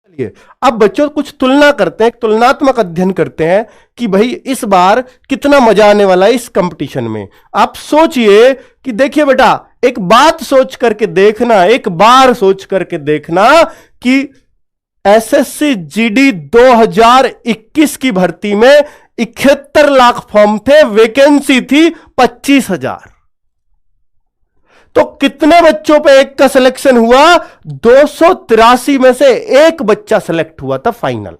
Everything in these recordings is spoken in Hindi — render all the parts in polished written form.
चलिए अब बच्चों कुछ तुलना करते हैं, एक तुलनात्मक अध्ययन करते हैं कि भाई इस बार कितना मजा आने वाला है इस कंपटीशन में। आप सोचिए कि देखिए बेटा, एक बात सोच करके देखना, एक बार सोच करके देखना कि एसएससी जीडी 2021 की भर्ती में 71 लाख फॉर्म थे, वैकेंसी थी 25,000। तो कितने बच्चों पे एक का सिलेक्शन हुआ? 283 में से एक बच्चा सिलेक्ट हुआ था फाइनल।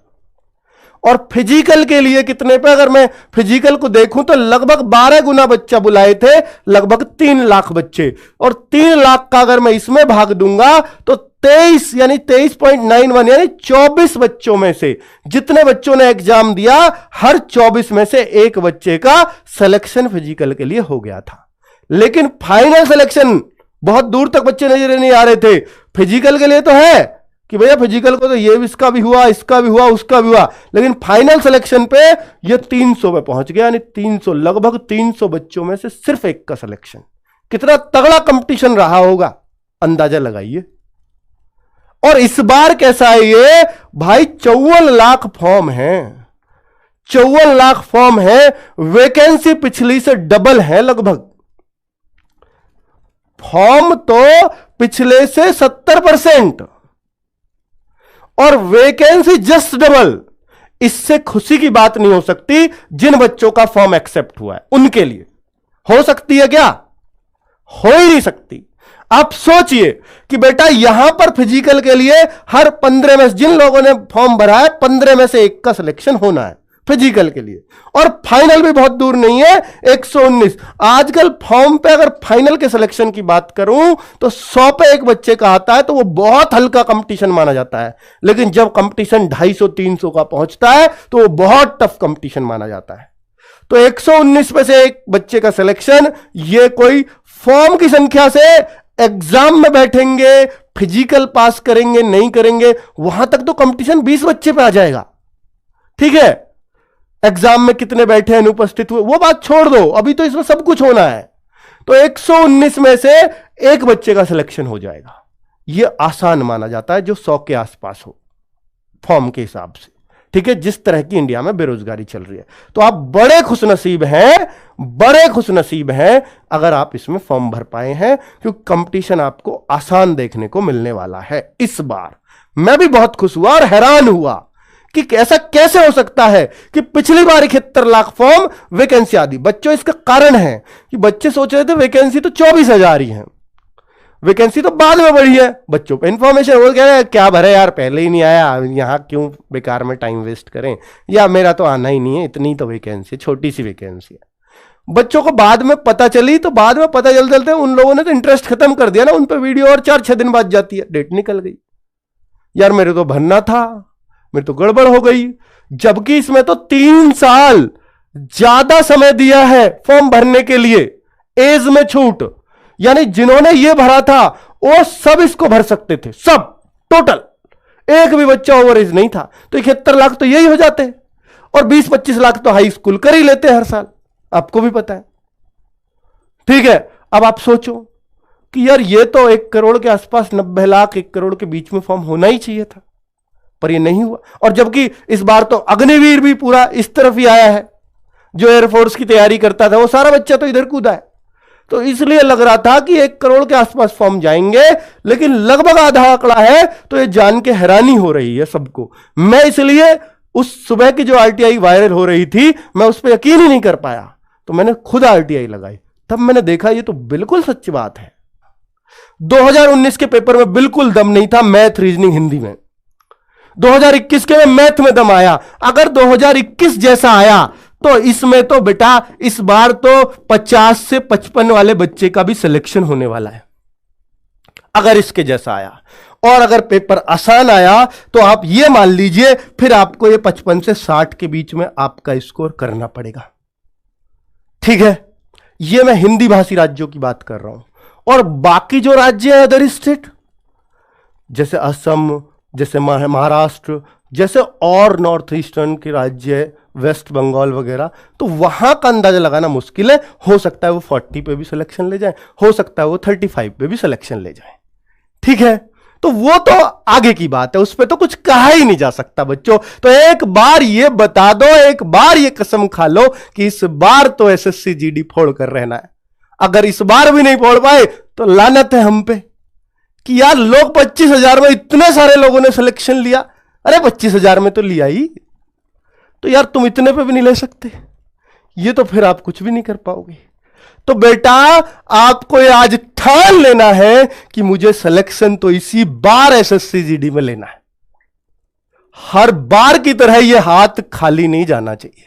और फिजिकल के लिए कितने पे, अगर मैं फिजिकल को देखूं तो लगभग 12 गुना बच्चा बुलाए थे, लगभग 3 लाख बच्चे। और 3 लाख का अगर मैं इसमें भाग दूंगा तो 23 यानी 23.91 यानी 24 बच्चों में से जितने बच्चों ने एग्जाम दिया, हर 24 में से एक बच्चे का सिलेक्शन फिजिकल के लिए हो गया था। लेकिन फाइनल सिलेक्शन बहुत दूर तक बच्चे नजर नहीं आ रहे थे। फिजिकल के लिए तो है कि भैया फिजिकल को तो ये इसका भी हुआ, इसका भी हुआ, उसका भी हुआ, लेकिन फाइनल सिलेक्शन पे ये 300 पे पहुंच गया, यानी 300 लगभग 300 बच्चों में से सिर्फ एक का सिलेक्शन। कितना तगड़ा कंपटीशन रहा होगा, अंदाजा लगाइए। और इस बार कैसा है ये भाई, 54 लाख फॉर्म है, 54 लाख फॉर्म है, वैकेंसी पिछली से डबल है लगभग। फॉर्म तो पिछले से 70% और वैकेंसी जस्ट डबल। इससे खुशी की बात नहीं हो सकती जिन बच्चों का फॉर्म एक्सेप्ट हुआ है उनके लिए। हो सकती है क्या? हो ही नहीं सकती। आप सोचिए कि बेटा यहां पर फिजिकल के लिए हर 15 में जिन लोगों ने फॉर्म भरा है 15 में से एक का सिलेक्शन होना है फिजिकल के लिए। और फाइनल भी बहुत दूर नहीं है, 119। आजकल फॉर्म पे अगर फाइनल के सिलेक्शन की बात करूं तो 100 पे एक बच्चे का आता है तो वो बहुत हल्का कंपटीशन माना जाता है। लेकिन जब कंपटीशन 250-300 का पहुंचता है तो वो बहुत टफ कंपटीशन माना जाता है। तो 119 में से एक बच्चे का सिलेक्शन, ये कोई फॉर्म की संख्या से एग्जाम में बैठेंगे, फिजिकल पास करेंगे नहीं करेंगे, वहां तक तो कंपटीशन 20 बच्चे पे आ जाएगा। ठीक है, एग्जाम में कितने बैठे अनुपस्थित हुए वो बात छोड़ दो, अभी तो इसमें सब कुछ होना है। तो 119 में से एक बच्चे का सिलेक्शन हो जाएगा, यह आसान माना जाता है जो 100 के आसपास हो फॉर्म के हिसाब से। ठीक है, जिस तरह की इंडिया में बेरोजगारी चल रही है, तो आप बड़े खुशनसीब हैं, बड़े खुशनसीब हैं अगर आप इसमें फॉर्म भर पाए हैं, क्योंकि कंपटीशन आपको आसान देखने को मिलने वाला है इस बार। मैं भी बहुत खुश हुआ और हैरान हुआ कि ऐसा कैसे हो सकता है कि पिछली बार 71 लाख फॉर्म, वैकेंसी आदि। बच्चों इसका कारण है कि बच्चे सोच रहे थे वैकेंसी तो 24,000 ही है, वैकेंसी तो बाद में बढ़ी है। बच्चों पे इंफॉर्मेशन वो कह रहे हैं क्या भरे यार, पहले ही नहीं आया, यहां क्यों बेकार में टाइम वेस्ट करें, या मेरा तो आना ही नहीं है, इतनी तो वैकेंसी, छोटी सी वैकेंसी है। बच्चों को बाद में पता चली तो बाद में पता चलते उन लोगों ने तो इंटरेस्ट खत्म कर दिया ना, उन पर वीडियो और 4-6 दिन बाद जाती है, डेट निकल गई, यार मेरे तो भरना था, मेरे तो गड़बड़ हो गई। जबकि इसमें तो 3 साल ज्यादा समय दिया है फॉर्म भरने के लिए, एज में छूट, यानी जिन्होंने ये भरा था वो सब इसको भर सकते थे, सब टोटल, एक भी बच्चा ओवर एज नहीं था। तो 71 लाख तो यही हो जाते, और 20-25 लाख तो हाई स्कूल कर ही लेते हर साल, आपको भी पता है। ठीक है, अब आप सोचो कि यार ये तो 1 करोड़ के आसपास, 90 लाख 1 करोड़ के बीच में फॉर्म होना ही चाहिए था, पर ये नहीं हुआ। और जबकि इस बार तो अग्निवीर भी पूरा इस तरफ ही आया है, जो एयरफोर्स की तैयारी करता था वो सारा बच्चा तो इधर कूदा है। तो इसलिए लग रहा था कि 1 करोड़ के आसपास फॉर्म जाएंगे, लेकिन लगभग आधा आंकड़ा है, तो ये जान के हैरानी हो रही है सबको। मैं इसलिए उस सुबह की जो आरटीआई वायरल हो रही थी, मैं उस पर यकीन ही नहीं कर पाया, तो मैंने खुद आरटीआई लगाई, तब मैंने देखा ये तो बिल्कुल सच्ची बात है। 2019 के पेपर में बिल्कुल दम नहीं था मैथ, रीजनिंग, हिंदी में। 2021 के में मैथ में दम आया। अगर 2021 जैसा आया तो इसमें तो बेटा इस बार तो 50 से 55 वाले बच्चे का भी सिलेक्शन होने वाला है, अगर इसके जैसा आया। और अगर पेपर आसान आया तो आप ये मान लीजिए फिर आपको ये 55 से 60 के बीच में आपका स्कोर करना पड़ेगा। ठीक है, ये मैं हिंदी भाषी राज्यों की बात कर रहा हूं। और बाकी जो राज्य है अदर स्टेट, जैसे असम, जैसे महाराष्ट्र, जैसे और नॉर्थ ईस्टर्न के राज्य, वेस्ट बंगाल वगैरह, तो वहां का अंदाजा लगाना मुश्किल है। हो सकता है वो 40 पे भी सिलेक्शन ले जाए, हो सकता है वो 35 पे भी सिलेक्शन ले जाए। ठीक है, तो वो तो आगे की बात है, उस पर तो कुछ कहा ही नहीं जा सकता बच्चों। तो एक बार ये बता दो, एक बार ये कसम खा लो कि इस बार तो एसएससी जीडी फोड़ कर रहना है। अगर इस बार भी नहीं फोड़ पाए तो लानत है हम पे कि यार लोग 25,000 में, इतने सारे लोगों ने सिलेक्शन लिया। अरे 25,000 में तो लिया ही, तो यार तुम इतने पे भी नहीं ले सकते, ये तो फिर आप कुछ भी नहीं कर पाओगे। तो बेटा आपको ये आज ठान लेना है कि मुझे सिलेक्शन तो इसी बार एसएससी जीडी में लेना है। हर बार की तरह ये हाथ खाली नहीं जाना चाहिए।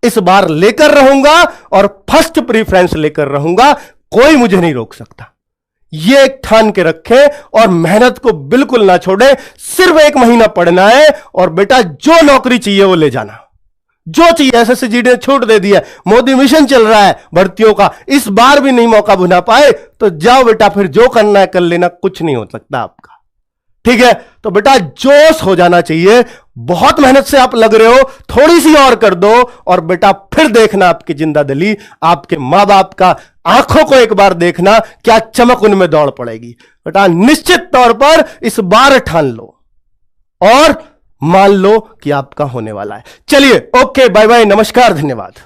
इस बार लेकर रहूंगा और फर्स्ट प्रीफरेंस लेकर रहूंगा, कोई मुझे नहीं रोक सकता। ये एक ठान के रखें और मेहनत को बिल्कुल ना छोड़े। सिर्फ 1 महीना पढ़ना है और बेटा जो नौकरी चाहिए वो ले जाना, जो चाहिए। एसएससी जीडी ने छूट दे दी है, मोदी मिशन चल रहा है भर्तियों का, इस बार भी नहीं मौका बुना पाए तो जाओ बेटा, फिर जो करना है कर लेना, कुछ नहीं हो सकता आपका। ठीक है, तो बेटा जोश हो जाना चाहिए। बहुत मेहनत से आप लग रहे हो, थोड़ी सी और कर दो और बेटा फिर देखना आपकी जिंदादिली, आपके मां बाप का आंखों को एक बार देखना, क्या चमक उनमें दौड़ पड़ेगी। बेटा निश्चित तौर पर इस बार ठान लो और मान लो कि आपका होने वाला है। चलिए, ओके, बाय बाय, नमस्कार, धन्यवाद।